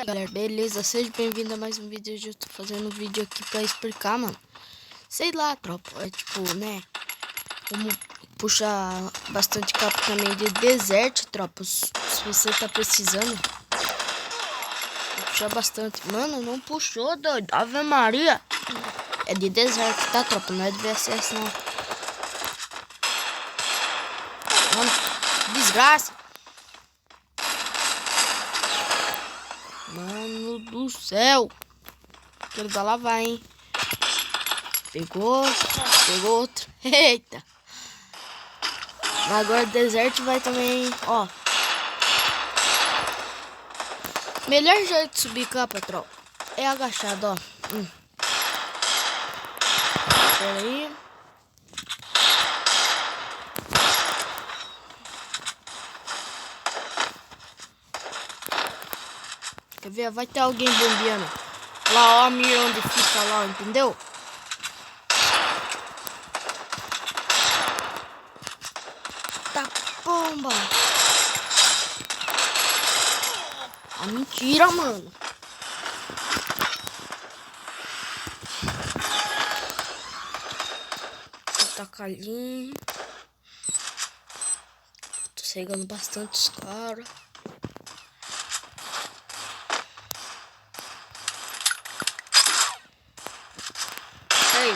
Galera, beleza? Seja bem-vindo a mais um vídeo. Hoje eu tô fazendo um vídeo aqui pra explicar, mano. Sei lá, tropa, é tipo, né, como puxar bastante capa também de deserto, tropa. Se você tá precisando, vou puxar bastante. Mano, não puxou, doido. Ave Maria. É de deserto, tá, tropa? Não é de VSS, não. Mano, desgraça. Mano do céu. Aquele vai lá vai, hein. Pegou outro. Eita. Agora o deserto vai também, ó. Melhor jeito de subir capa, tropa, é agachado, ó. Pera aí. Quer ver? Vai ter alguém bombeando. Lá, ó, a mira onde fica lá, entendeu? Tá bomba. Ah, mentira, mano. Vou tacar ali. Tô cegando bastante os caras. Aí.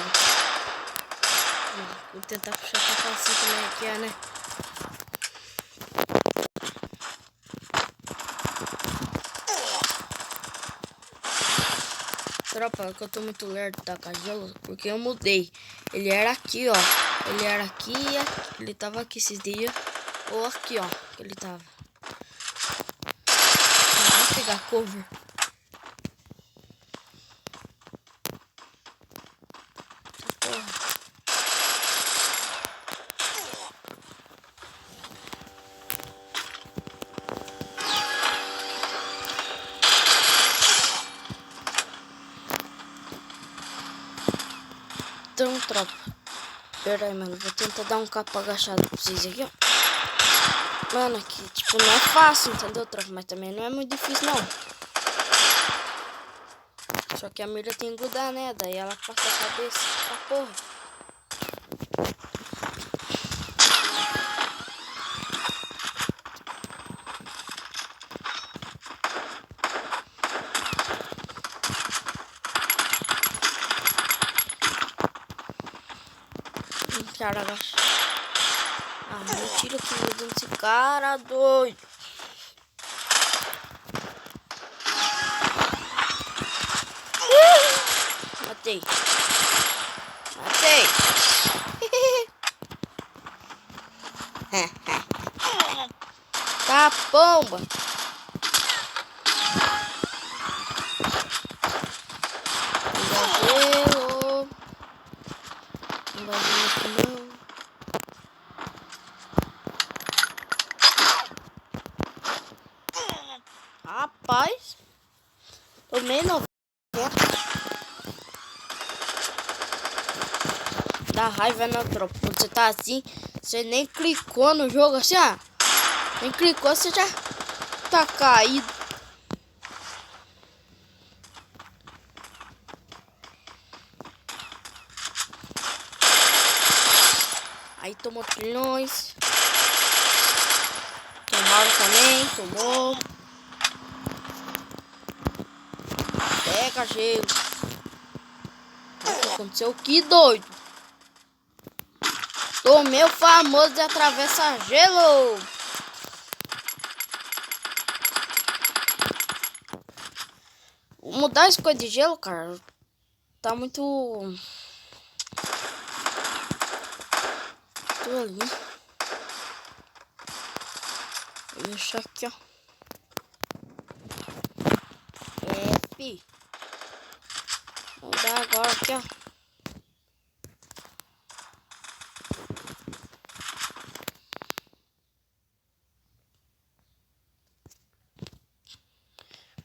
Vou tentar puxar essa calcinha também aqui, né? Tropa, que eu tô muito lerdo da cajelo, porque eu mudei. Ele era aqui, ó. Ele era aqui e aqui. Ele tava aqui esses dias. Ou aqui, ó. Que ele tava. Vou pegar cover. Porra. Então, tropa. Pera aí, mano. Vou tentar dar um capa agachado pra vocês aqui, ó. Mano, aqui, tipo, não é fácil, entendeu, tropa? Mas também não é muito difícil, não. Só que a mira tem que grudar, né? Daí ela passa a cabeça pra porra. Cara, agacha. Ah, mentira que grudando esse cara, doido. Matei. Tá bomba. Exagero. Não vai vir aqui não. Rapaz. Tomei 90. Dá raiva na tropa. Quando você tá assim, você nem clicou no jogo assim, ó. Nem clicou, você já tá caído. Aí tomou trilhões. Tomaram também, tomou. Pega gelo. O que aconteceu? Que doido. Tomei o famoso de atravessa gelo. Mudar as coisas de gelo, cara, tá muito... Tô ali. Vou deixar aqui, ó. F. Vou mudar agora aqui, ó.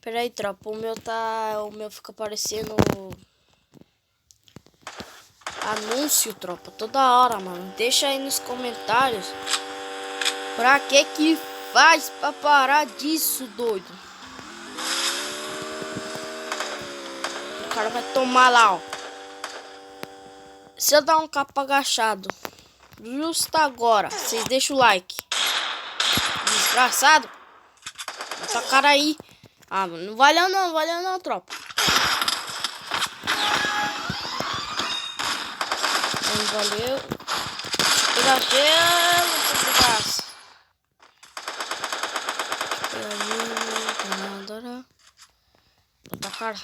Pera aí, tropa, o meu fica parecendo anúncio, tropa, toda hora, mano. Deixa aí nos comentários pra que faz pra parar disso, doido. cara vai tomar lá, ó. Se eu dar um capa agachado justo agora, vocês deixam o like. Desgraçado. Bota a cara aí. Ah, mano, não valeu não, tropa. Não valeu. Pegar gelo, desgraça. Bota a cara.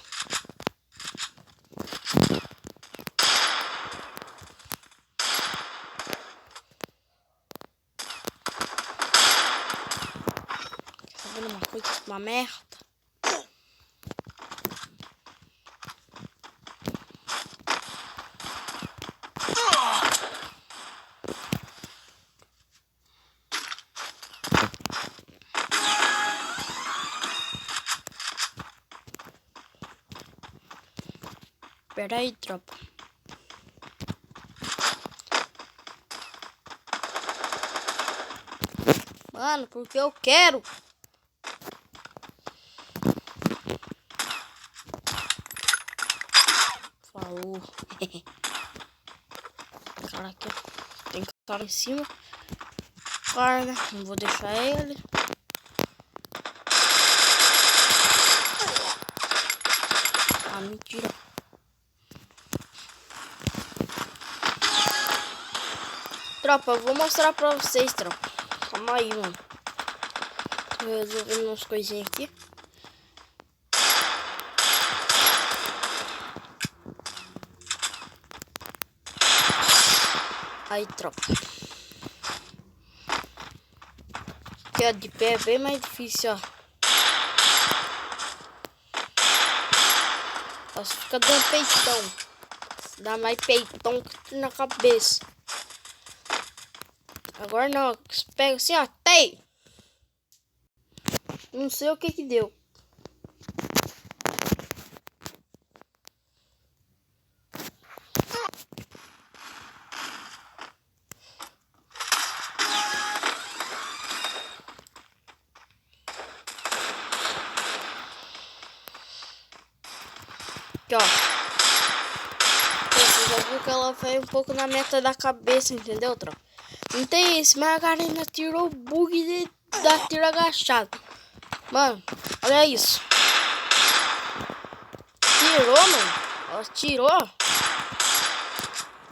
Uma coisa, uma merda. Pera aí, tropa. Mano, porque eu quero. Falou. Cara, aqui tem cara em cima. Cara, né? Não vou deixar ele. Ah, mentira. Tropa, eu vou mostrar pra vocês, tropa. Calma aí, mano. Tô resolvendo umas coisinhas aqui. Aí, tropa. Aqui, ó, de pé é bem mais difícil, ó. Só fica dando peitão. Dá mais peitão que na cabeça. Agora não, pega assim, ó. Tem! Não sei o que que deu. Aqui, ó. Você já viu que ela foi um pouco na meta da cabeça, entendeu, tropa? Não tem isso, mas a Garena tirou o bug da tiro agachado. Mano, olha isso. Tirou, mano. Ela tirou.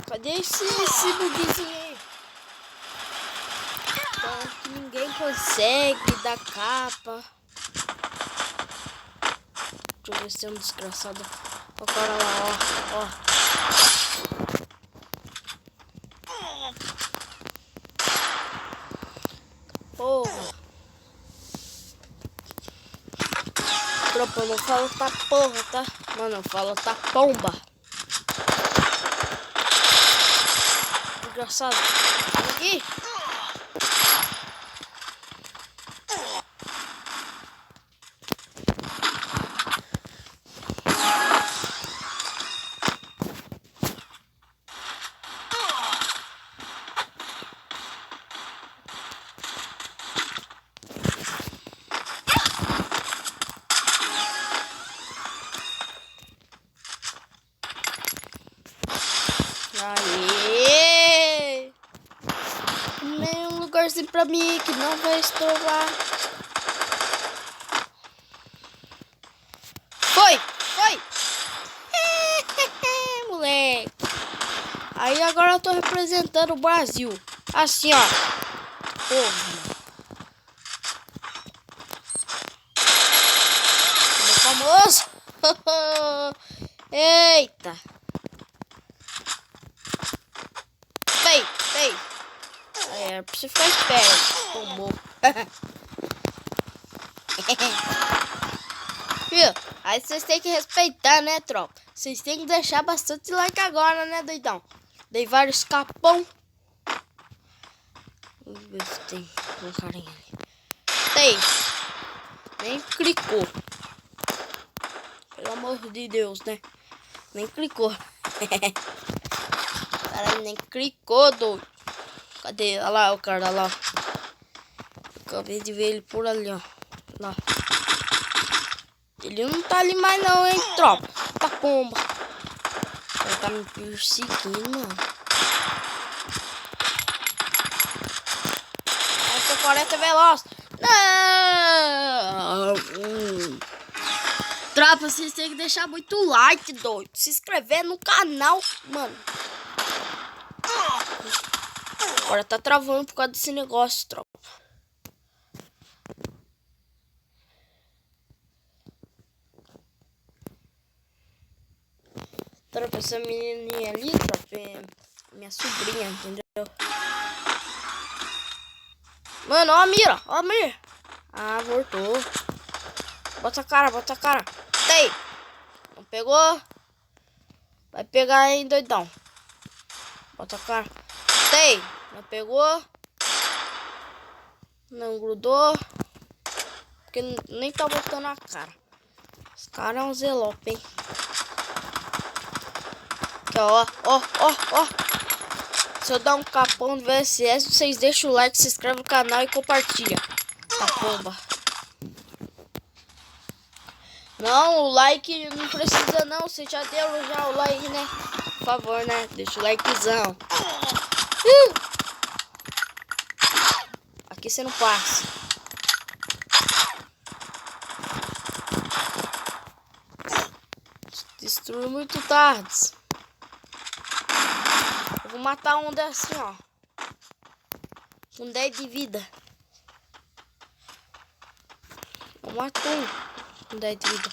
Cadê esse bugzinho aí? Então, que ninguém consegue dar capa. Deixa eu ver se é um desgraçado. Ó, o cara lá, ó. Porra. Tropa, eu não falo tá porra, tá? Mano, eu falo tá pomba. Desgraçado. Aqui. Aê! Um lugarzinho pra mim que não vai estourar. Foi! Moleque! Aí agora eu tô representando o Brasil. Assim, ó. Porra. Meu famoso. Eita. Fei. É, pra você ficar esperto. Tomou. Viu? Aí vocês têm que respeitar, né, tropa? Vocês têm que deixar bastante like agora, né, doidão? Dei vários capão. Vamos ver se tem um carinha ali. Tem. Nem clicou. Pelo amor de Deus, né? Nem clicou. Cara, nem clicou, doido. Cadê? Olha lá o cara lá. Acabei de ver ele por ali, ó. Lá. Ele não tá ali mais não, hein, tropa. Eita pomba. Ele tá me perseguindo, mano. Essa 40 veloz. Não! Tropa, vocês têm que deixar muito like, doido. Se inscrever no canal, mano. Agora tá travando por causa desse negócio, tropa. Tropa, essa menininha ali, tropa, é minha sobrinha, entendeu? Mano, ó a mira, ó a mira. Ah, voltou. Bota a cara, bota a cara. Tem. Não pegou. Vai pegar, hein, doidão. Bota a cara. Tem. Não pegou. Não grudou. Porque nem tá botando a cara. Esse cara é um zelope, hein. Aqui, ó, ó, ó, ó. Se eu dar um capão no VSS, vocês deixam o like, se inscreve no canal e compartilha. Tá pomba. Não, o like não precisa não. Você já deu já o like, né? Por favor, né? Deixa o likezão. Aqui você não passa. Destruiu muito tarde. Eu vou matar um assim, ó. Com 10 de vida. Eu mato um com 10 de vida.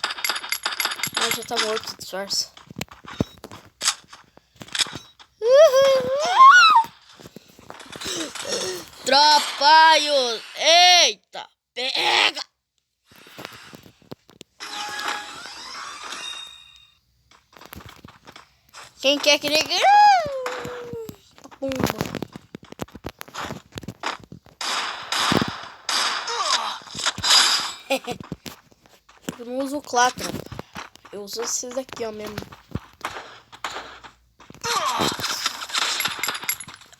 Ah, já tá morto, disfarça. Tropaios! Eita! Pega! Quem quer que ligue? Pumba. Eu não uso o Clatra. Eu uso esses daqui, ó, mesmo.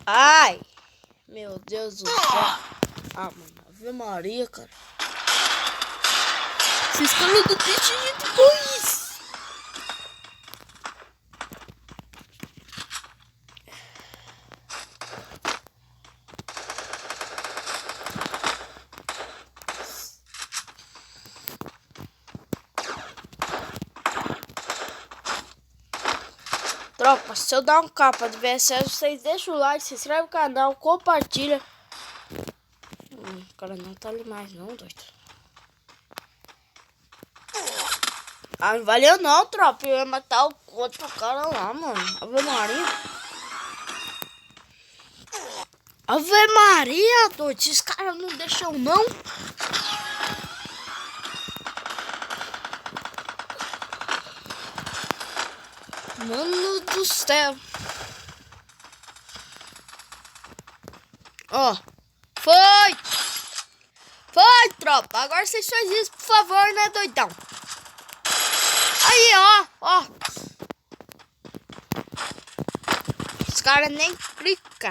Ai! Meu Deus do céu. Ah, mano. Ave Maria, cara. Esses caras não deixam de depois. Tropa, se eu dar um capa do VSS, vocês deixam o like, se inscreve no canal, compartilha. O cara não tá ali mais não, doido. Ah, não valeu não, tropa. Eu ia matar o outro cara lá, mano. Ave Maria. Ave Maria, doido. Esses caras não deixam não. Mano do céu. Ó. Foi. Foi, tropa. Agora vocês fazem isso, por favor, né, doidão? Aí, ó. Ó. Os caras nem clicam.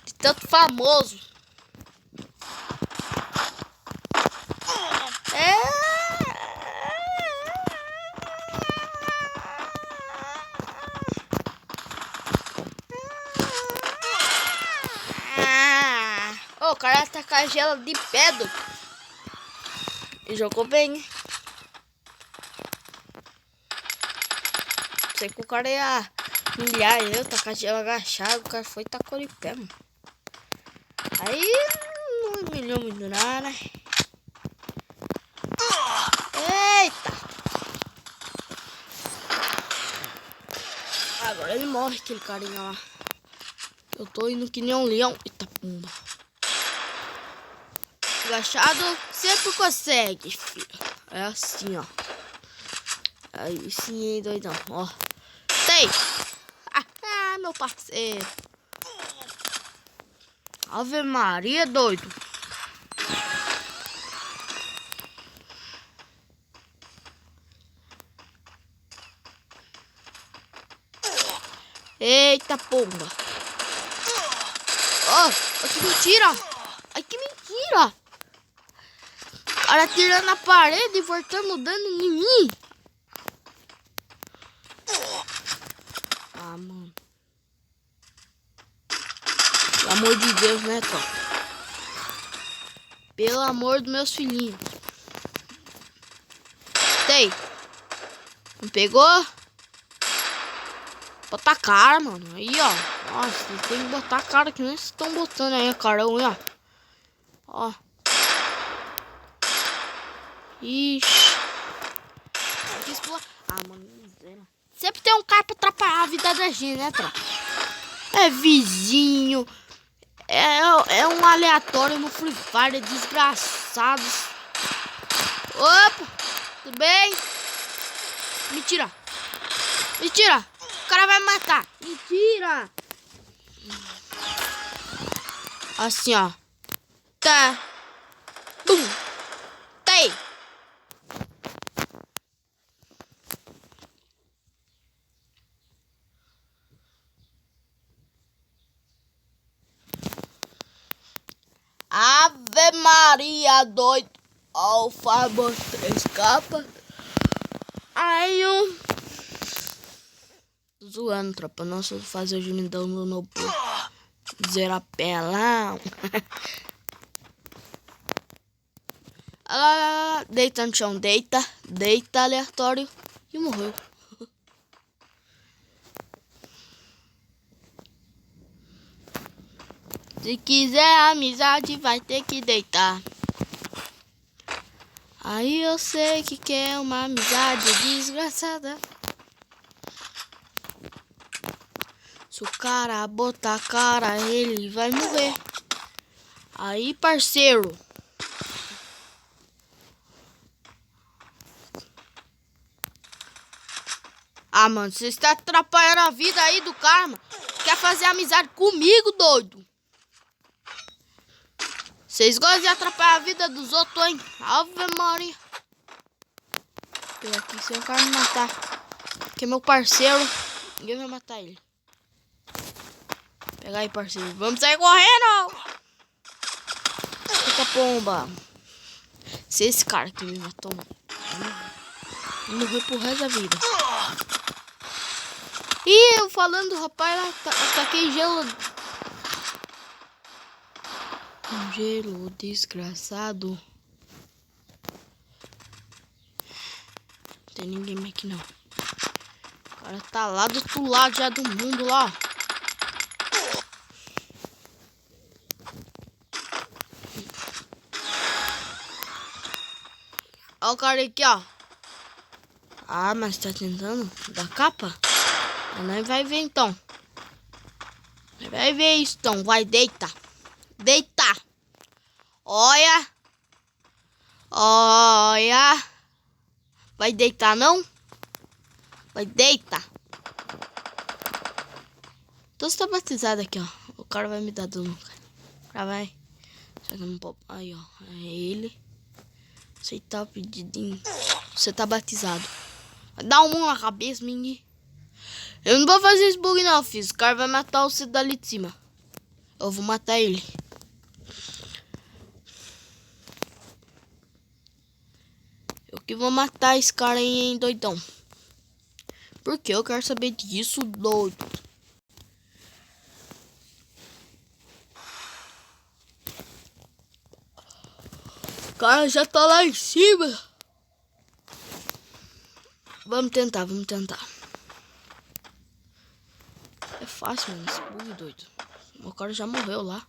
De tanto famoso. O cara tá com a gela de pedra. E jogou bem, hein? Sei que o cara ia humilhar eu, tá com a gela agachada. O cara foi e tacou de pé, mano. Aí não humilhou muito nada, né? Eita! Agora ele morre, aquele carinha lá. Eu tô indo que nem um leão. Eita pumba. Agachado sempre consegue, filho. É assim, ó. Aí sim, hein, doidão. Ó. Tem! Ah, meu parceiro. Ave Maria, doido. Eita pomba. Ó, que mentira. Ai, que mentira. O cara tirando a parede e voltando dando em mim. Ah, mano. Pelo amor de Deus, né, tropa? Pelo amor dos meus filhinhos. Tem. Não pegou? Bota a cara, mano. Aí, ó. Nossa, vocês tem que botar a cara que nem vocês estão botando aí a cara, ó. Ó. Ixi. Ah, mano. Sempre tem um cara pra atrapalhar a vida da gente, né, tropa? É vizinho. É um aleatório no Free Fire, desgraçado. Opa, tudo bem? Mentira. Mentira. O cara vai me matar. Mentira. Assim, ó. Tá. Bum. Tem. Ave Maria, doido. Alfa, 3 capas. Aí eu... Zoando, tropa. Nossa, vou fazer o gemidão no novo. Zerar pelão. Deita no chão, deita. Deita aleatório. E morreu. Se quiser amizade, vai ter que deitar. Aí eu sei que quer uma amizade desgraçada. Se o cara botar a cara, ele vai morrer. Aí, parceiro. Ah, mano, você está atrapalhando a vida aí do cara, mano. Quer fazer amizade comigo, doido? Vocês gostam de atrapalhar a vida dos outros, hein? Ave Maria. Tô aqui sem o cara me matar. Que é meu parceiro. Ninguém vai matar ele. Pega aí, parceiro. Vamos sair correndo! Puta pomba. Se esse cara que me matou, mano, morreu pro resto da vida. Ih, eu falando do rapaz lá, taquei gelo. Um gelo desgraçado. Não tem ninguém mais aqui não. O cara tá lá do outro lado já do mundo lá. Ó o cara aqui, ó. Ah, mas tá tentando dar capa? Nós vai ver então. Nós vai ver isso então. Vai, deita. Deita. Olha. Olha. Vai deitar não? Vai, deita. Então você tá batizado aqui, ó. O cara vai me dar dano, cara. O cara vai. Só que eu não pode. Aí, ó. É ele. Aceitar o pedidinho. Você tá batizado. Vai dar um mão na cabeça, menino. Eu não vou fazer esse bug não, filho. O cara vai matar você dali de cima. Eu vou matar ele. Eu que vou matar esse cara aí, hein, doidão. Por que eu quero saber disso, doido? O cara já tá lá em cima. Vamos tentar, vamos tentar. É fácil, mano, esse bug, doido. O cara já morreu lá.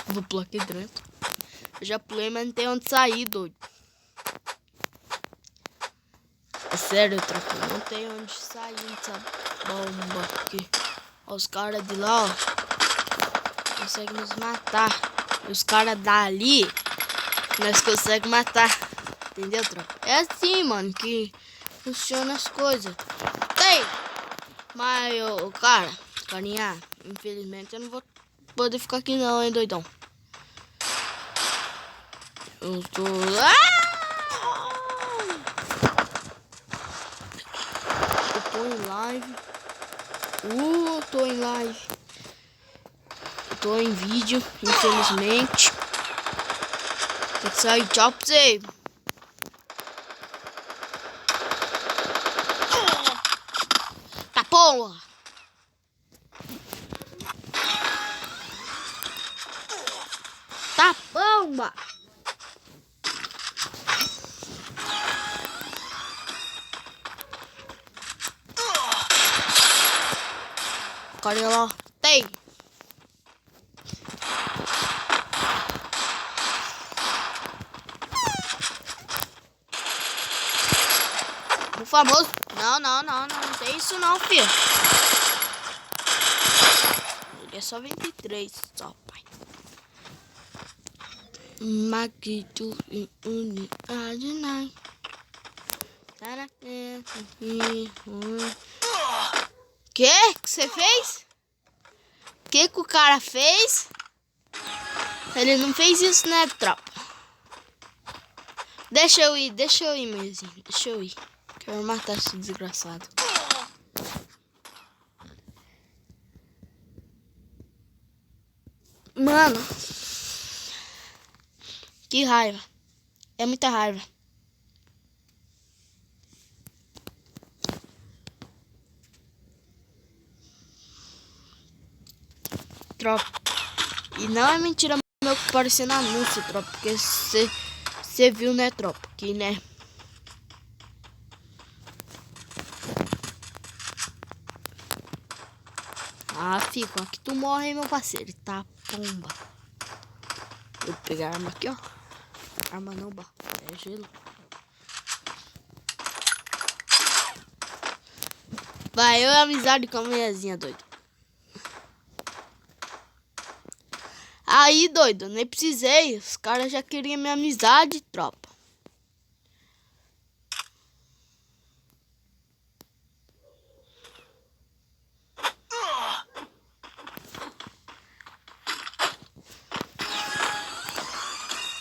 Vou pular aqui dentro. Eu já pulei, mas não tem onde sair, doido. É sério, tropa. Não tem onde sair dessa bomba aqui. Ó, os caras de lá, ó. Conseguem nos matar. E os caras dali, nós conseguimos matar. Entendeu, tropa? É assim, mano, que funciona as coisas. Tem! Mas, o cara, carinha, infelizmente eu não vou poder ficar aqui não, hein, doidão. Eu tô... Eu tô em live. Eu tô em live. Eu tô em vídeo, infelizmente. Tem que sair, tchau pra você. Tá porra! Tá bomba! Olha lá, tem! O famoso. Não tem isso não, filho. Ele é só 23, só, pai. Magnitude em unidade, não. Que você fez? Que o cara fez? Ele não fez isso, né, tropa? Deixa eu ir, meuzinho. Deixa eu ir. Quero matar esse desgraçado. Mano. Que raiva. É muita raiva. Tropa. E não é mentira meu que parecendo anúncio, tropa. Porque você viu, né, tropa? Que, né? Ah, fico. Aqui tu morre, meu parceiro. Tá, pomba. Vou pegar a arma aqui, ó. Arma não, bah. É gelo. Vai, eu amizade com a mulherzinha, doido. Aí, doido, nem precisei. Os caras já queriam minha amizade, tropa.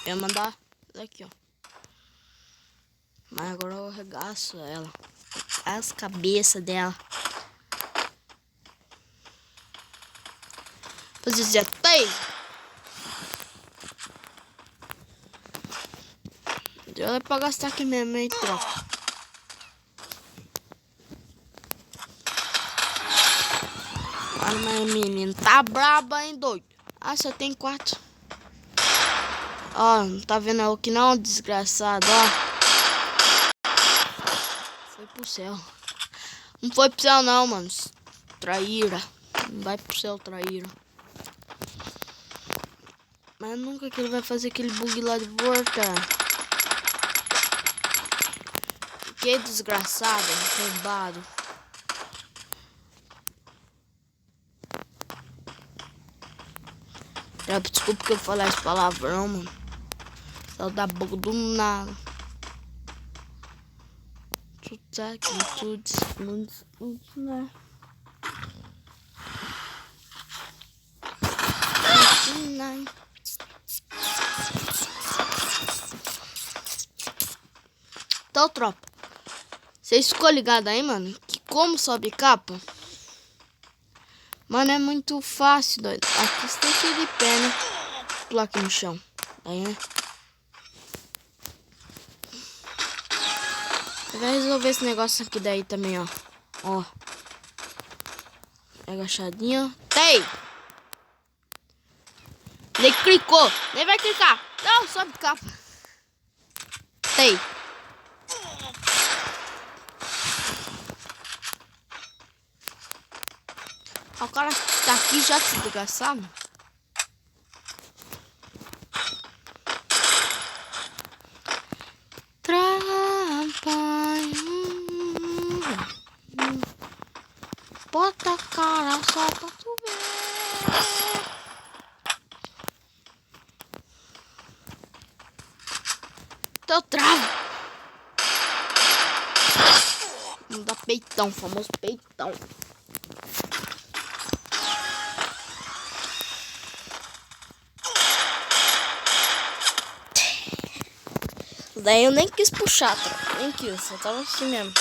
Eu ia mandar daqui, ó. Mas agora eu arregaço ela. As cabeças dela. Você já tem? Deu pra gastar aqui mesmo, hein, tropa. Ah, mas menino, tá braba, hein, doido. Ah, só tem 4. Ó, não tá vendo o que não, desgraçado, ó. Foi pro céu. Não foi pro céu não, mano. Traíra. Não vai pro céu, traíra. Mas nunca que ele vai fazer aquele bug lá de volta. Que desgraçado, roubado. Desculpa que eu falar esse palavrão, mano. Só da boca do nada. Tudo aqui, tudo, né? Então, tropa. Vocês ficou ligado aí, mano? Que como sobe capa? Mano, é muito fácil, doido. Aqui você tem que ir de pé, né? Pular aqui no chão. Aí, né? Vai resolver esse negócio aqui daí também, ó. Ó. Agachadinho. Tem! Nem clicou. Nem vai clicar. Não, sobe capa. Tem. O cara tá aqui já desgraçado. Bota a cara só pra tu ver. Tô travo. Não dá peitão, famoso peitão. Daí eu nem quis puxar, tropa. Nem quis, só tava assim mesmo.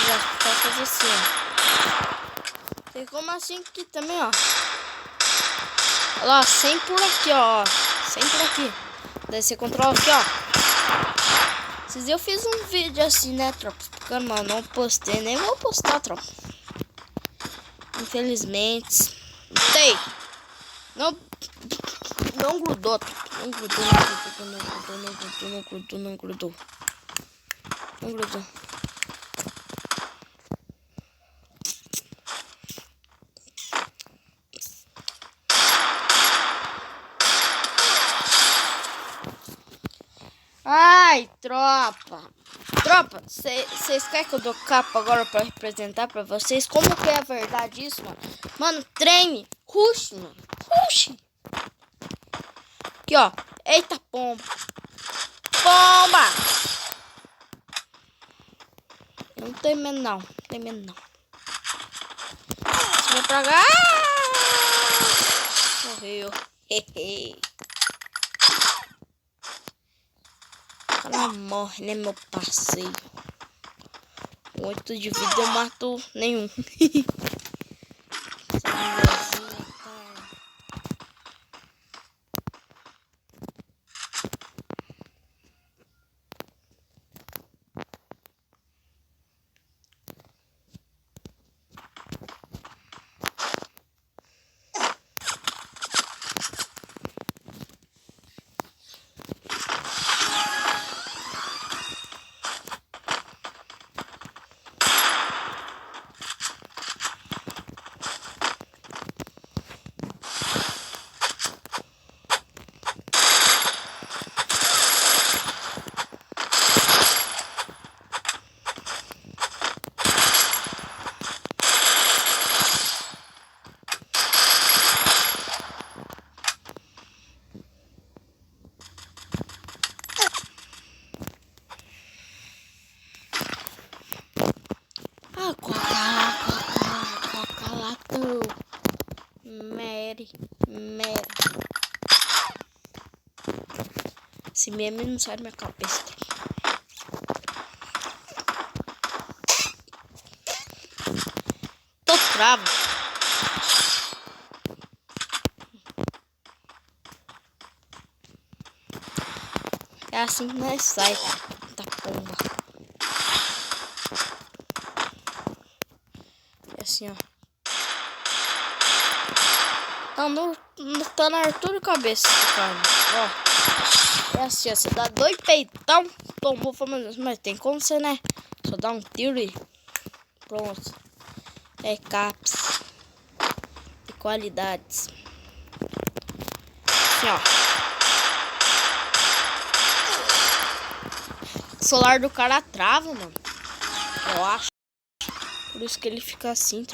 Já fazer assim, ó. Tem como assim aqui também, ó. Olha lá, 100 por aqui, ó. 100 por aqui. Daí você controla aqui, ó. Eu fiz um vídeo assim, né, tropa? Explicando, mas não postei. Nem vou postar, tropa. Infelizmente. Tem. Não grudou, tropa. Não grudou. Ai, tropa. Tropa, vocês querem que eu dou capa agora pra representar pra vocês? Como que é a verdade isso, mano? Mano, treme. Rush, mano. Rush. Aqui, ó. Eita, pomba. Pomba. Eu não tenho medo, não. Não tenho medo, não. Você vai pra cá. Morreu. Hehe. Ela morre, né, meu parceiro? 8 de vida eu mato nenhum. Mary. Esse meme não sai da minha cabeça. Tô travo. É assim que nós sai da pomba. É assim, ó. Tá na altura da cabeça, cara. Ó. É assim, ó. Você dá 2 peitão, tomou famoso. Mas tem como você, né? Só dá um tiro e pronto. É caps. De qualidades. Assim, ó. O celular do cara trava, mano. Eu acho. Por isso que ele fica assim,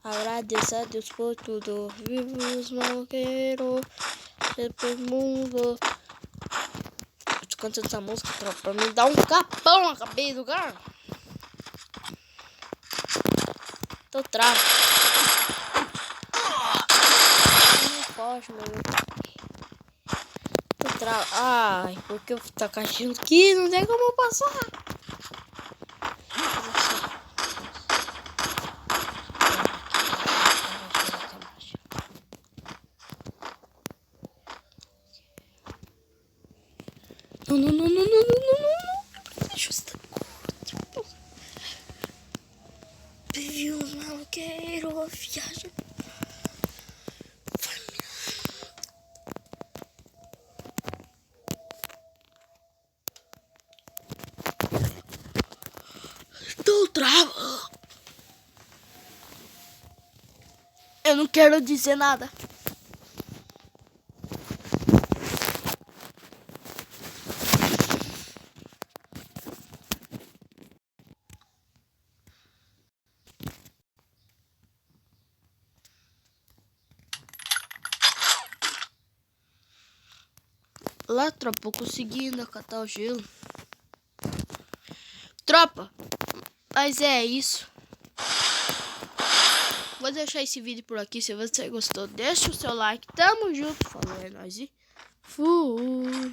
Agradeço a Deus por tudo. Vivos maloqueiros. Sempre mundo. Eu te canto essa música pra me dar um capão na cabeça do cara. Tô travo. Não foge, meu. Tô travo. Ai, porque eu tá cachorro aqui? Não tem como eu passar. Não. Deixa eu estar contra. Viu, maloqueiro, viagem. Tô travo. Eu não quero dizer nada. Lá, tropa, eu consegui ainda catar o gelo. Tropa, mas é isso. Vou deixar esse vídeo por aqui. Se você gostou, deixa o seu like. Tamo junto. Falou, é nóis e fui.